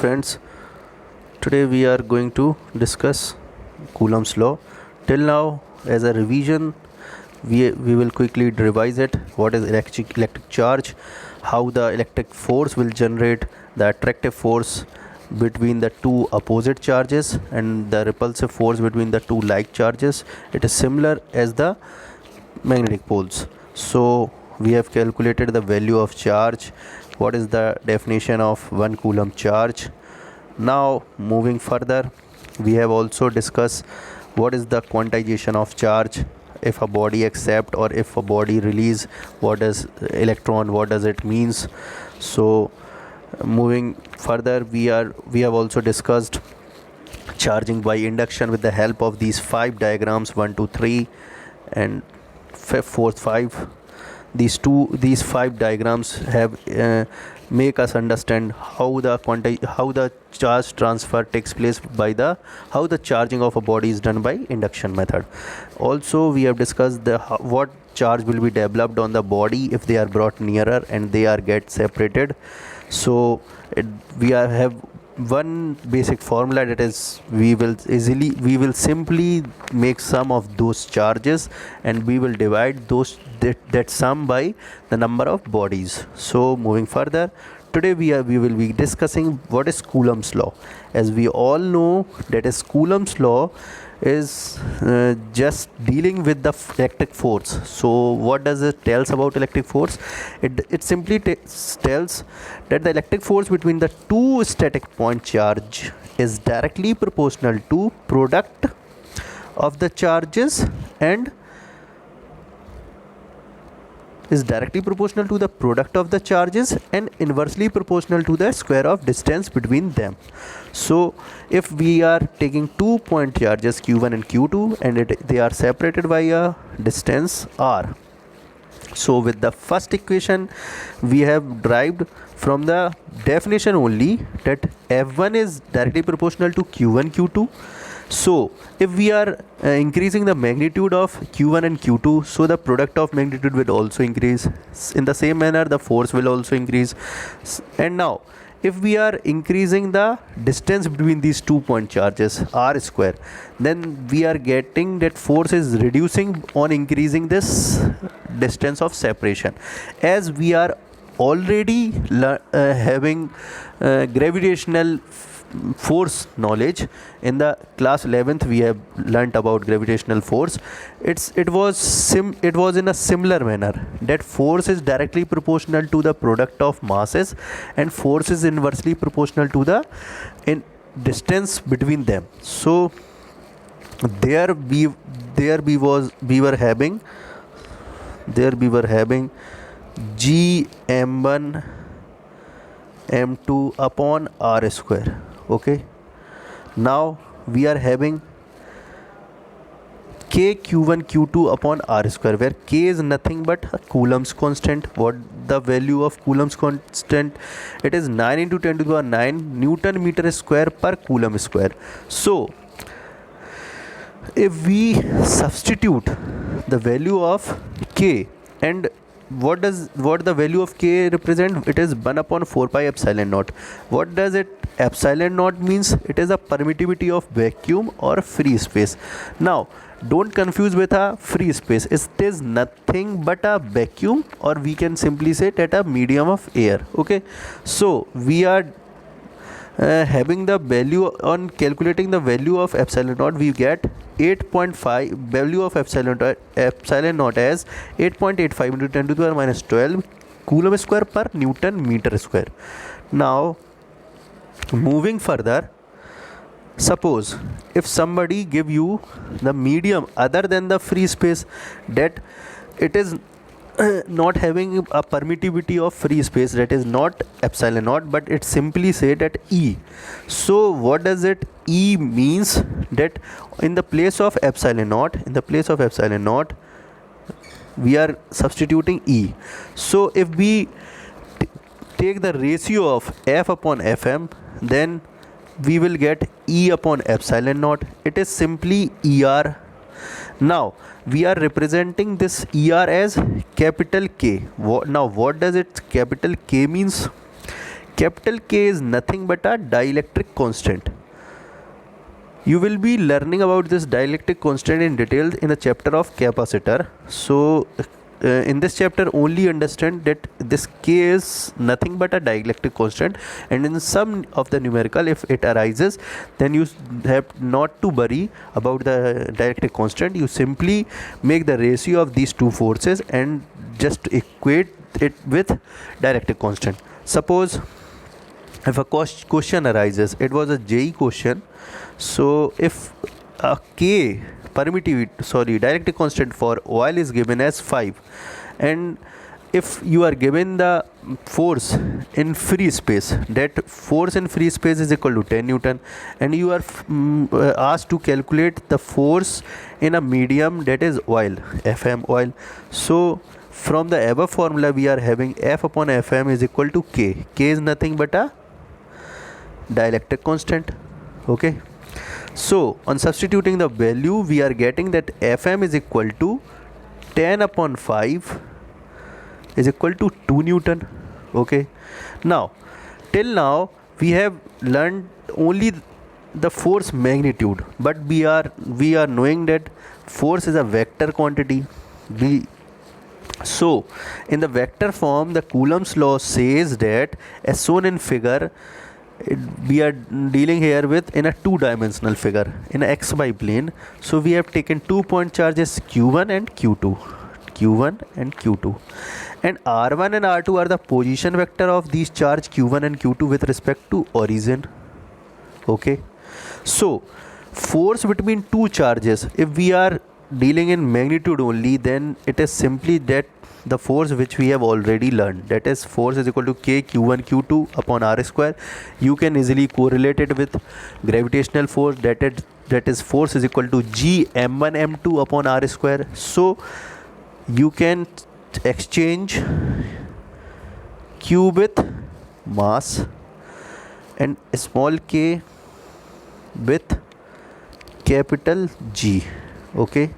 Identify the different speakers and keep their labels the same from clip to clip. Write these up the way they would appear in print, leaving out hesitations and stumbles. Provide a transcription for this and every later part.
Speaker 1: friends, today we are going to discuss Coulomb's law. Till now, as a revision, we will quickly revise it. What is electric charge, how the electric force will generate the attractive force between the two opposite charges and the repulsive force between the two like charges. It is similar as the magnetic poles. So we have calculated the value of charge. What is the definition of 1 coulomb charge? Now moving further, we have also discussed what is the quantization of charge. If a body accept or if a body release, what does electron, what does it means? So moving further, we have also discussed charging by induction with the help of these 5 diagrams, 1 2 3 and 4th 5. These 5 diagrams have make us understand how the charge transfer takes place by how the charging of a body is done by induction method. Also we have discussed what charge will be developed on the body if they are brought nearer and they are get separated. So have one basic formula, that is we will simply make sum of those charges and we will divide that sum by the number of bodies. So moving further, today we will be discussing what is Coulomb's law. As we all know, that is Coulomb's law is just dealing with the electric force. So what does it tells about electric force? It simply tells that the electric force between the two static point charge is directly proportional to product of the charges and is directly proportional to the product of the charges and inversely proportional to the square of distance between them. So if we are taking 2 point charges q1 and q2 and they are separated by a distance r, so with the first equation we have derived from the definition only that f1 is directly proportional to q1 q2. So if we are increasing the magnitude of q1 and q2, so the product of magnitude will also increase. In the same manner, the force will also increase. And now if we are increasing the distance between these 2 point charges, r square, then we are getting that force is reducing on increasing this distance of separation. As we are already having gravitational force knowledge, in the class 11th we have learnt about gravitational force. It was in a similar manner, that force is directly proportional to the product of masses and force is inversely proportional to the distance between them. So there we were having g m1 m2 upon r square. Okay, now we are having k q1 q2 upon r square, where k is nothing but Coulomb's constant. What the value of Coulomb's constant? It is 9 into 10 to the power 9 Newton meter square per Coulomb square. So if we substitute the value of k, and what the value of k represent? It is 1 upon 4 pi epsilon naught. What does it epsilon naught means? It is a permittivity of vacuum or free space. Now don't confuse with a free space. It is nothing but a vacuum, or we can simply say that a medium of air. Okay, so we are having the value on calculating the value of epsilon naught, we get 8.5 value of epsilon naught as 8.85 into 10 to the power minus 12 Coulomb square per Newton meter square. Now moving further, suppose if somebody give you the medium other than the free space, that it is not having a permittivity of free space, that is not epsilon naught, but it simply say that E. So what does it E means? That in the place of epsilon naught, we are substituting E. So if we take the ratio of F upon Fm, then we will get E upon epsilon naught. It is simply ER. Now we are representing this ER as capital K. Now what does it capital K means? capital K is nothing but a dielectric constant. You will be learning about this dielectric constant in detail in the chapter of capacitor. So in this chapter only understand that this K is nothing but a dielectric constant, and in some of the numerical if it arises, then you have not to worry about the dielectric constant. You simply make the ratio of these two forces and just equate it with dielectric constant. Suppose if a question arises, it was a JEE question. So if a K dielectric constant for oil is given as 5, and if you are given the force in free space, that force in free space is equal to 10 Newton, and you are asked to calculate the force in a medium, that is oil, FM oil. So from the above formula we are having F upon Fm is equal to K. K is nothing but a dielectric constant. Okay, so on substituting the value, we are getting that Fm is equal to 10 upon 5 is equal to 2 Newton. Okay, now till now we have learned only the force magnitude, but we are knowing that force is a vector quantity. So in the vector form, the Coulomb's law says that, as shown in figure, we are dealing here with in a two-dimensional figure in a xy plane. So we have taken 2-point charges Q1 and Q2, and R1 and R2 are the position vector of these charge Q1 and Q2 with respect to origin. Okay, so force between two charges, if we are dealing in magnitude only, then it is simply that the force which we have already learned, that is force is equal to K Q1 Q2 upon R square. You can easily correlate it with gravitational force, that is force is equal to G M1 M2 upon R square. So you can exchange Q with mass and small k with capital G. Okay,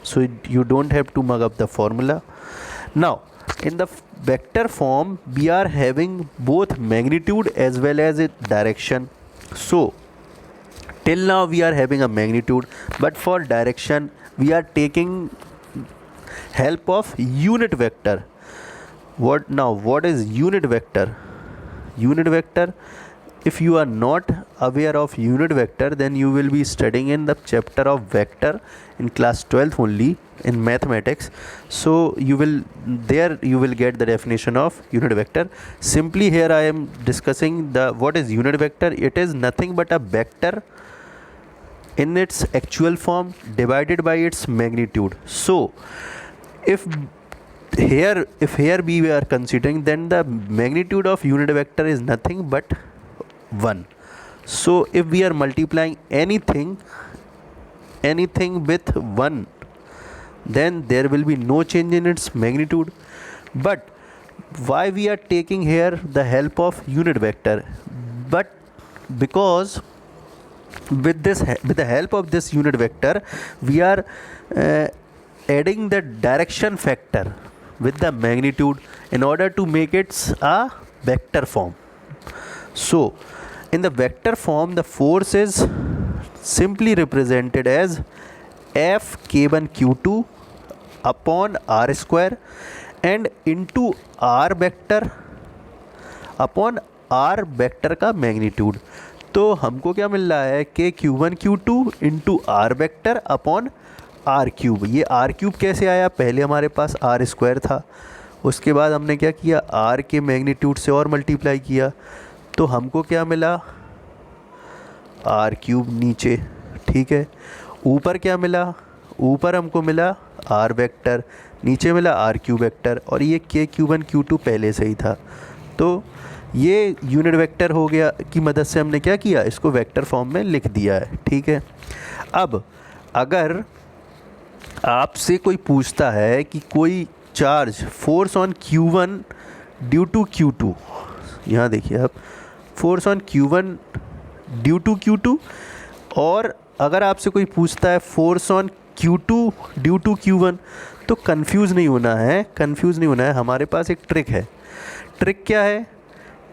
Speaker 1: so you don't have to mug up the formula. Now in the vector form we are having both magnitude as well as a direction. So till now we are having a magnitude, but for direction we are taking help of unit vector. What is unit vector? Unit vector, if you are not aware of unit vector, then you will be studying in the chapter of vector in class 12th only in mathematics. So you will get the definition of unit vector. Simply here I am discussing what is unit vector. It is nothing but a vector in its actual form divided by its magnitude. So if here we are considering, then the magnitude of unit vector is nothing but 1. So if we are multiplying anything with 1, then there will be no change in its magnitude. But why we are taking here the help of unit vector? But because with the help of this unit vector, we are adding the direction factor with the magnitude in order to make it a vector form. So in the vector form, the force is simply represented as F K1 Q2 upon R square and into R vector upon R vector का magnitude. तो हमको क्या मिल रहा है कि Q1 Q2 into R vector upon R cube. ये R cube कैसे आया? पहले हमारे पास R स्क्वायर था, उसके बाद हमने क्या किया, R के मैग्नीट्यूड से और मल्टीप्लाई किया, तो हमको क्या मिला, R क्यूब नीचे. ठीक है, ऊपर क्या मिला, ऊपर हमको मिला R वेक्टर, नीचे मिला R क्यूब वेक्टर, और ये K Q1 Q2 पहले से ही था. तो ये यूनिट वेक्टर हो गया की मदद से हमने क्या किया, इसको वेक्टर फॉर्म में लिख दिया है. ठीक है, अब अगर आपसे कोई पूछता है कि कोई charge force on Q1 due to Q2, यहाँ देखिए आप, force on Q1 due to Q2, और अगर आपसे कोई पूछता है force on Q2 due to Q1, तो कंफ्यूज नहीं होना है. हमारे पास एक ट्रिक है. ट्रिक क्या है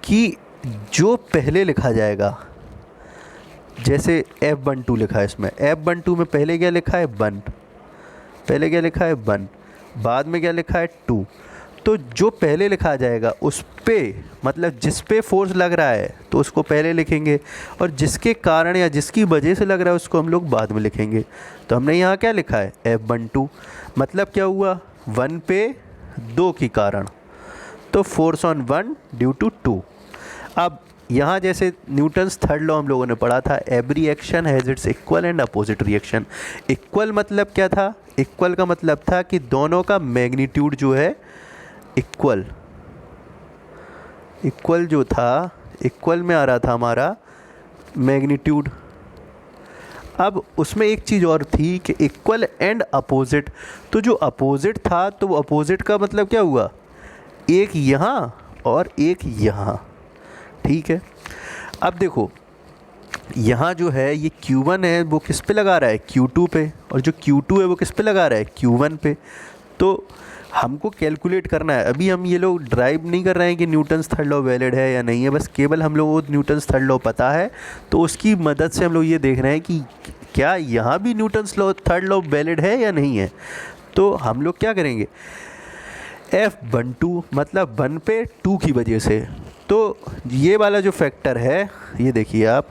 Speaker 1: कि जो पहले लिखा जाएगा, जैसे F12 लिखा है इसमें, F12 में पहले क्या लिखा है 1, पहले क्या लिखा है 1, बाद में क्या लिखा है 2। तो जो पहले लिखा जाएगा उस पे, मतलब जिस पे फोर्स लग रहा है तो उसको पहले लिखेंगे, और जिसके कारण या जिसकी वजह से लग रहा है उसको हम लोग बाद में लिखेंगे। तो हमने यहाँ क्या लिखा है F12, मतलब क्या हुआ 1 पे 2 के कारण, तो फोर्स ऑन 1 ड्यू टू 2। अब यहाँ जैसे न्यूटन्स थर्ड लॉ हम लोगों ने पढ़ा था, every action has its equal and opposite reaction. Equal मतलब क्या था, इक्वल का मतलब था कि दोनों का मैग्नीट्यूड जो है इक्वल, इक्वल जो था, इक्वल में आ रहा था हमारा मैग्नीट्यूड। अब उसमें एक चीज़ और थी कि इक्वल एंड अपोजिट, तो जो अपोजिट था तो वो अपोजिट का मतलब क्या हुआ, एक यहाँ और एक यहाँ, ठीक है। अब देखो यहाँ जो है ये Q1 है वो किस पे लगा रहा है Q2 पे, और जो Q2 है वो किस पे लगा रहा है Q1 पे। तो हमको कैलकुलेट करना है, अभी हम ये लोग ड्राइव नहीं कर रहे हैं कि न्यूटन्स थर्ड लॉ वैलिड है या नहीं है, बस केवल हम लोगों को न्यूटन्स थर्ड लॉ पता है, तो उसकी मदद से हम लोग ये देख रहे हैं कि क्या यहाँ भी Newton's law third law valid है या नहीं है। तो हम लोग क्या करेंगे, F12 मतलब 1 पे 2 की वजह से, तो ये वाला जो फैक्टर है, ये देखिए आप,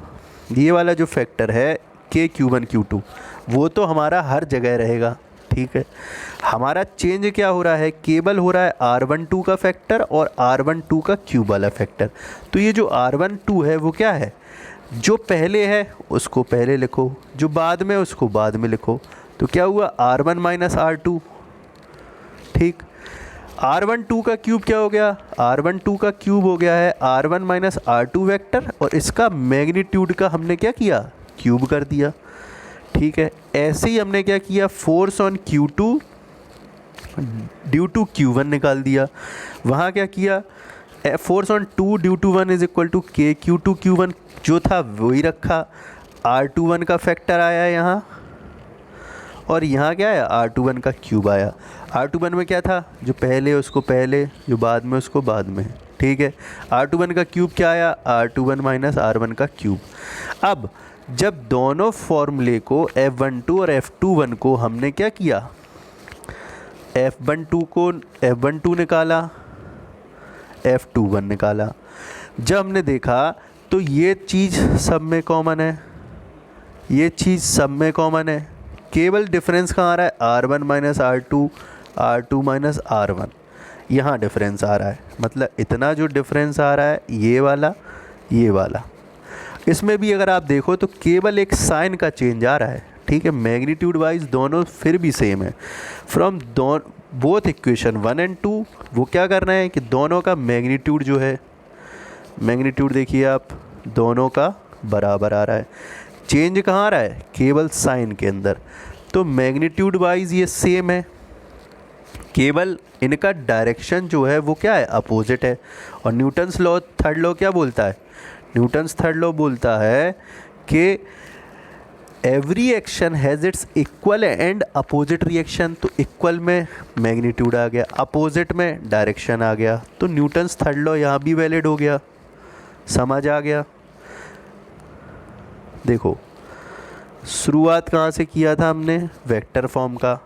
Speaker 1: ये वाला जो फैक्टर है के Q1 Q2 वो तो हमारा हर जगह रहेगा, ठीक है। हमारा चेंज क्या हो रहा है, केवल हो रहा है R12 का फैक्टर और R12 का क्यूब वाला फैक्टर। तो ये जो R12 है वो क्या है, जो पहले है उसको पहले लिखो, जो बाद में उसको बाद में लिखो। तो क्या हुआ R1 माइनस R2, ठीक। R12 का क्यूब क्या हो गया, R12 का क्यूब हो गया है R1 माइनस R2 वेक्टर, और इसका मैग्नीट्यूड का हमने क्या किया, क्यूब कर दिया, ठीक है। ऐसे ही हमने क्या किया, force on Q2 due to Q1 निकाल दिया। वहाँ क्या किया, force on 2 due to 1 is equal to k Q2 Q1 जो था वही रखा, R21 का फैक्टर आया यहाँ, और यहाँ क्या आया R21 का क्यूब आया। R21 में क्या था, जो पहले उसको पहले, जो बाद में उसको बाद में, ठीक है। R21 का क्यूब क्या आया, R21 माइनस R1 का क्यूब। अब जब दोनों फॉर्मूले को F12 और F21 को हमने क्या किया, F12 को F12 निकाला, F21 निकाला, जब हमने देखा तो ये चीज़ सब में कॉमन है, ये चीज़ सब में कॉमन है, केवल डिफरेंस कहाँ आ रहा है, R1 minus R2, R2 minus R1, यहाँ डिफरेंस आ रहा है। मतलब इतना जो डिफरेंस आ रहा है ये वाला, इसमें भी अगर आप देखो तो केवल एक साइन का चेंज आ रहा है, ठीक है। मैग्नीट्यूड वाइज दोनों फिर भी सेम है। फ्रॉम बोथ इक्वेशन 1 एंड 2 वो क्या कर रहे हैं कि दोनों का मैग्नीट्यूड जो है, मैग्नीट्यूड देखिए आप, दोनों का बराबर आ रहा है। चेंज कहाँ आ रहा है, केवल साइन के अंदर। तो मैग्नीट्यूड वाइज ये सेम है, केवल इनका डायरेक्शन जो है वो क्या है, अपोजिट है। और न्यूटन्स लॉ थर्ड लॉ क्या बोलता है, न्यूटन्स थर्ड लॉ बोलता है कि every action has its equal and opposite reaction. तो इक्वल में मैग्नीट्यूड आ गया, अपोजिट में डायरेक्शन आ गया, तो न्यूटन्स थर्ड लॉ यहाँ भी वैलिड हो गया। समझ आ गया। देखो शुरुआत कहाँ से किया था हमने, वेक्टर फॉर्म का।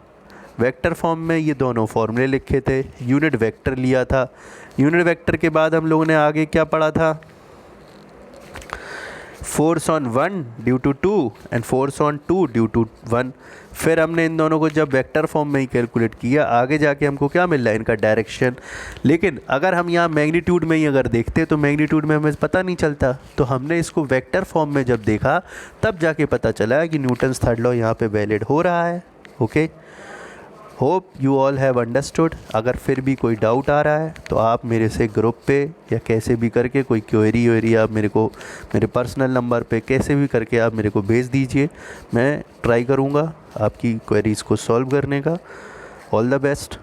Speaker 1: वेक्टर फॉर्म में ये दोनों फॉर्मूले लिखे थे, यूनिट वेक्टर लिया था। यूनिट वेक्टर के बाद हम लोगों ने आगे क्या पढ़ा था, force on 1 due to 2 and force on 2 due to 1। फिर हमने इन दोनों को जब वेक्टर फॉर्म में ही कैलकुलेट किया, आगे जाके हमको क्या मिल रहा है, इनका डायरेक्शन। लेकिन अगर हम यहाँ मैग्नीट्यूड में ही अगर देखते तो मैग्नीट्यूड में हमें पता नहीं चलता, तो हमने इसको वेक्टर फॉर्म में जब देखा तब जाके पता चला कि न्यूटन्स थर्ड लॉ यहाँ पे वैलिड हो रहा है। Okay, hope you all have understood. अगर फिर भी कोई डाउट आ रहा है तो आप मेरे से ग्रुप पे या कैसे भी करके कोई क्वेरी आप मेरे को मेरे पर्सनल नंबर पे कैसे भी करके आप मेरे को भेज दीजिए। मैं ट्राई करूँगा आपकी क्वेरीज़ को सॉल्व करने का। All the best.